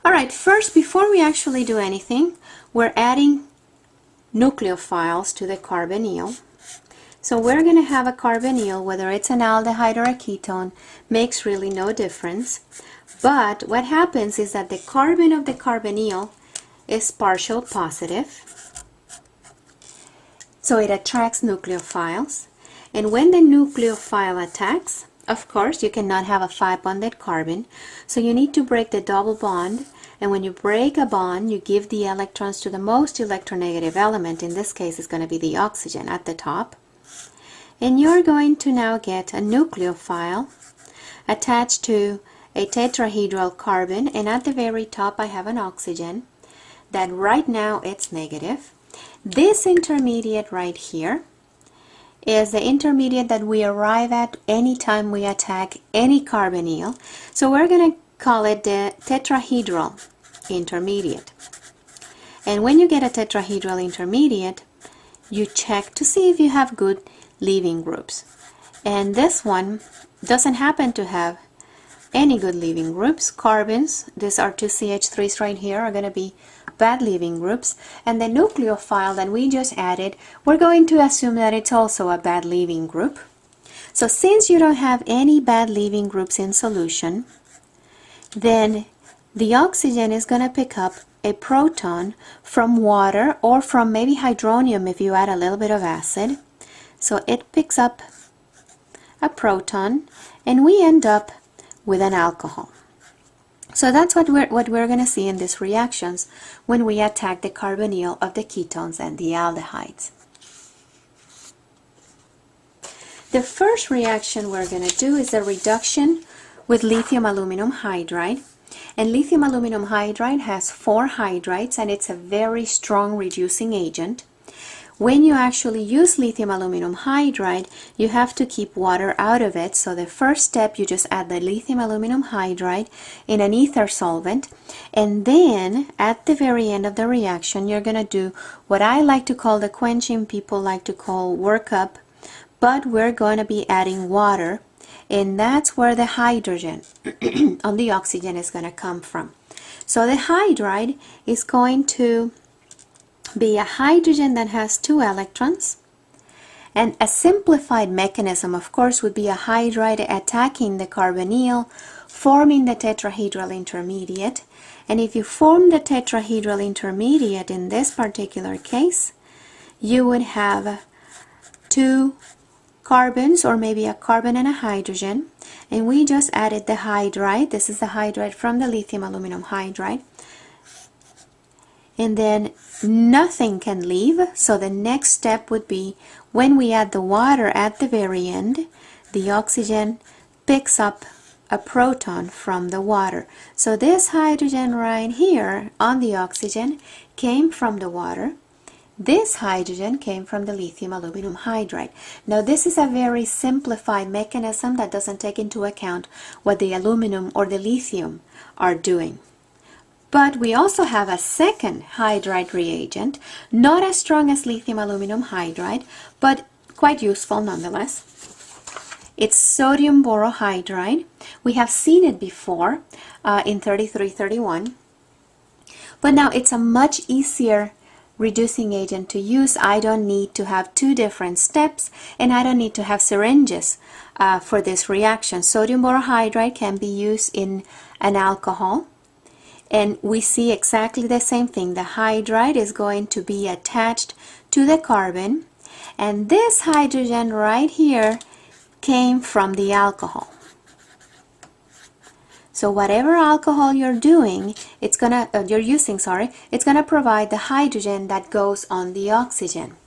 All right, first, before we actually do anything, we're adding nucleophiles to the carbonyl. So we're going to have a carbonyl, whether it's an aldehyde or a ketone, makes really no difference. But what happens is that the carbon of the carbonyl is partial positive. So it attracts nucleophiles. And when the nucleophile attacks, of course, you cannot have a 5-bonded carbon. So you need to break the double bond. And when you break a bond, you give the electrons to the most electronegative element. In this case, it's going to be the oxygen at the top. And you're going to now get a nucleophile attached to a tetrahedral carbon. And at the very top, I have an oxygen that right now it's negative. This intermediate right here is the intermediate that we arrive at anytime we attack any carbonyl. So we're going to call it the tetrahedral intermediate. And when you get a tetrahedral intermediate, you check to see if you have good leaving groups. And this one doesn't happen to have any good leaving groups. Carbons, these are two CH3s right here, are going to be bad leaving groups. And the nucleophile that we just added, we're going to assume that it's also a bad leaving group. So since you don't have any bad leaving groups in solution, then the oxygen is going to pick up a proton from water or from maybe hydronium if you add a little bit of acid. So it picks up a proton and we end up with an alcohol. So that's what we're going to see in these reactions when we attack the carbonyl of the ketones and the aldehydes. The first reaction we're going to do is a reduction with lithium aluminum hydride. And lithium aluminum hydride has 4 hydrides and it's a very strong reducing agent. When you actually use lithium aluminum hydride, you have to keep water out of it. So the first step, you just add the lithium aluminum hydride in an ether solvent. And then at the very end of the reaction, you're going to do what I like to call the quenching, people like to call workup. But we're going to be adding water. And that's where the hydrogen on the oxygen is going to come from. So the hydride is going to be a hydrogen that has 2 electrons. And a simplified mechanism, of course, would be a hydride attacking the carbonyl, forming the tetrahedral intermediate. And if you form the tetrahedral intermediate in this particular case, you would have 2 carbons, or maybe a carbon and a hydrogen, and we just added the hydride. This is the hydride from the lithium aluminum hydride, and then nothing can leave. So the next step would be when we add the water at the very end, the oxygen picks up a proton from the water. So this hydrogen right here on the oxygen came from the water. This hydrogen came from the lithium aluminum hydride. Now this is a very simplified mechanism that doesn't take into account what the aluminum or the lithium are doing. But we also have a second hydride reagent, not as strong as lithium aluminum hydride, but quite useful nonetheless. It's sodium borohydride. We have seen it before in 3331, but now it's a much easier reducing agent to use. I don't need to have 2 different steps, and I don't need to have syringes for this reaction. Sodium borohydride can be used in an alcohol, and we see exactly the same thing. The hydride is going to be attached to the carbon, and this hydrogen right here came from the alcohol. So whatever alcohol you're using, it's gonna provide the hydrogen that goes on the oxygen.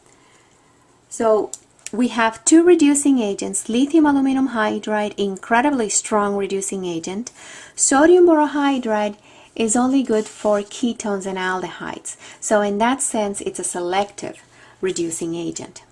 So we have 2 reducing agents: lithium aluminum hydride, incredibly strong reducing agent. Sodium borohydride is only good for ketones and aldehydes. So in that sense, it's a selective reducing agent.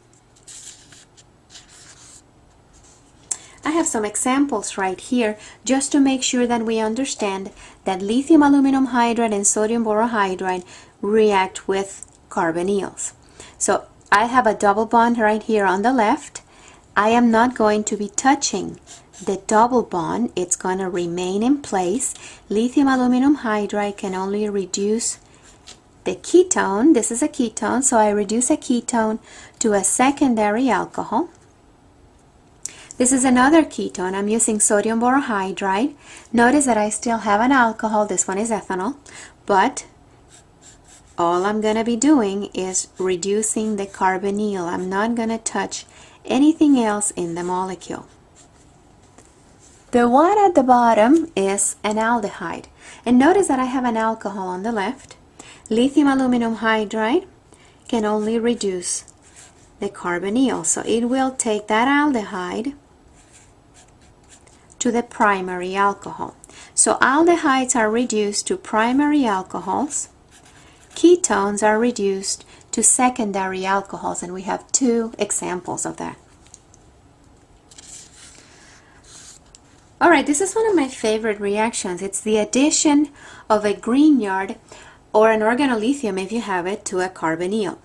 I have some examples right here just to make sure that we understand that lithium aluminum hydride and sodium borohydride react with carbonyls. So I have a double bond right here on the left. I am not going to be touching the double bond, it's going to remain in place. Lithium aluminum hydride can only reduce the ketone. This is a ketone, so I reduce a ketone to a secondary alcohol. This is another ketone. I'm using sodium borohydride. Notice that I still have an alcohol. This one is ethanol, but all I'm going to be doing is reducing the carbonyl. I'm not going to touch anything else in the molecule. The one at the bottom is an aldehyde. And notice that I have an alcohol on the left. Lithium aluminum hydride can only reduce the carbonyl. So it will take that aldehyde to the primary alcohol. So aldehydes are reduced to primary alcohols. Ketones are reduced to secondary alcohols, and we have two examples of that. Alright, this is one of my favorite reactions. It's the addition of a Grignard or an organolithium, if you have it, to a carbonyl.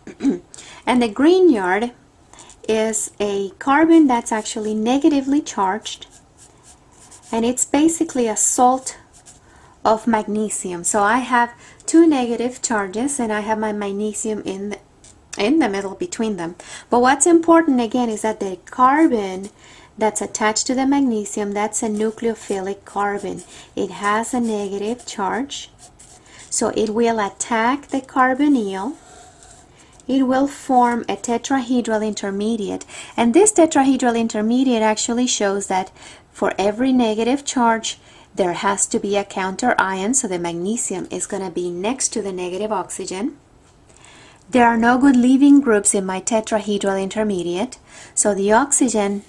And the Grignard is a carbon that's actually negatively charged, and it's basically a salt of magnesium. So I have two negative charges and I have my magnesium in the middle between them. But what's important again is that the carbon that's attached to the magnesium, that's a nucleophilic carbon. It has a negative charge, so it will attack the carbonyl. It will form a tetrahedral intermediate, and this tetrahedral intermediate actually shows that for every negative charge there has to be a counter ion, so the magnesium is going to be next to the negative oxygen. There are no good leaving groups in my tetrahedral intermediate, so the oxygen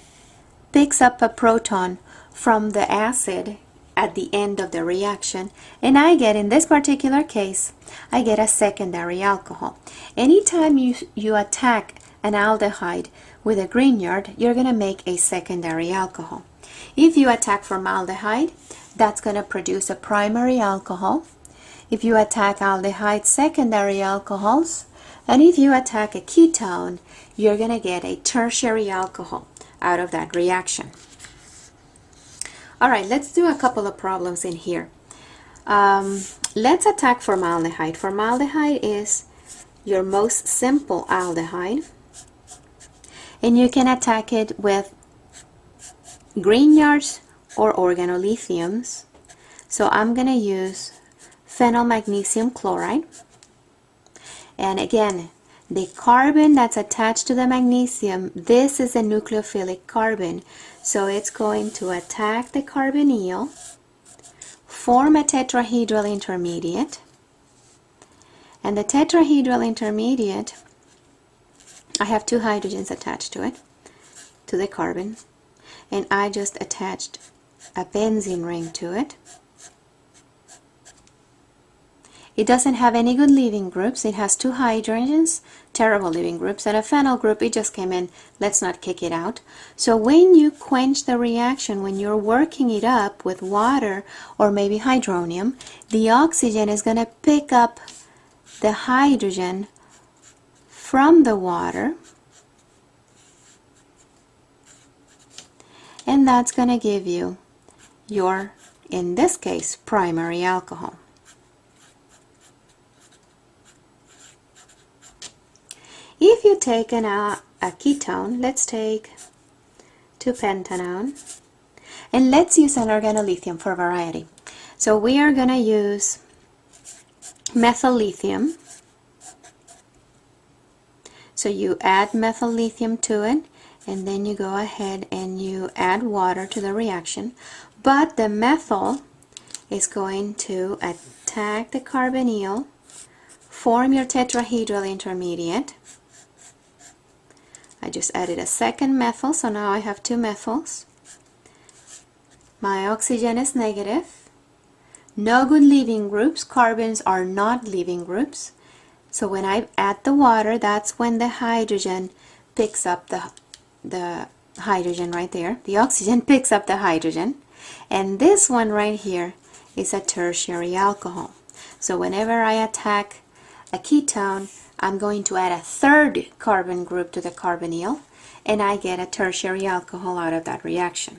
picks up a proton from the acid at the end of the reaction, and I get, in this particular case, I get a secondary alcohol. Anytime you attack an aldehyde with a Grignard, you're going to make a secondary alcohol. If you attack formaldehyde, that's going to produce a primary alcohol. If you attack aldehyde, secondary alcohols. And if you attack a ketone, you're going to get a tertiary alcohol out of that reaction. All right, let's do a couple of problems in here. Let's attack formaldehyde. Formaldehyde is your most simple aldehyde, and you can attack it with Grignards or organolithiums. So I'm going to use phenyl magnesium chloride. And again, the carbon that's attached to the magnesium, this is a nucleophilic carbon. So it's going to attack the carbonyl, form a tetrahedral intermediate. And the tetrahedral intermediate, I have two hydrogens attached to it, to the carbon. And I just attached a benzene ring to it. It doesn't have any good leaving groups. It has two hydrogens, terrible leaving groups, and a phenyl group. It just came in. Let's not kick it out. So when you quench the reaction, when you're working it up with water or maybe hydronium, the oxygen is going to pick up the hydrogen from the water, and that's going to give you your, in this case, primary alcohol. If you take a ketone, let's take 2-pentanone, and let's use an organolithium for variety. So we are going to use methyl lithium. So you add methyl lithium to it, and then you go ahead and you add water to the reaction. But the methyl is going to attack the carbonyl, form your tetrahedral intermediate. I just added a second methyl, so now I have two methyls. My oxygen is negative. No good leaving groups. Carbons are not leaving groups. So when I add the water, that's when the hydrogen picks up the hydrogen right there. The oxygen picks up the hydrogen. And this one right here is a tertiary alcohol. So whenever I attack a ketone, I'm going to add a third carbon group to the carbonyl, and I get a tertiary alcohol out of that reaction.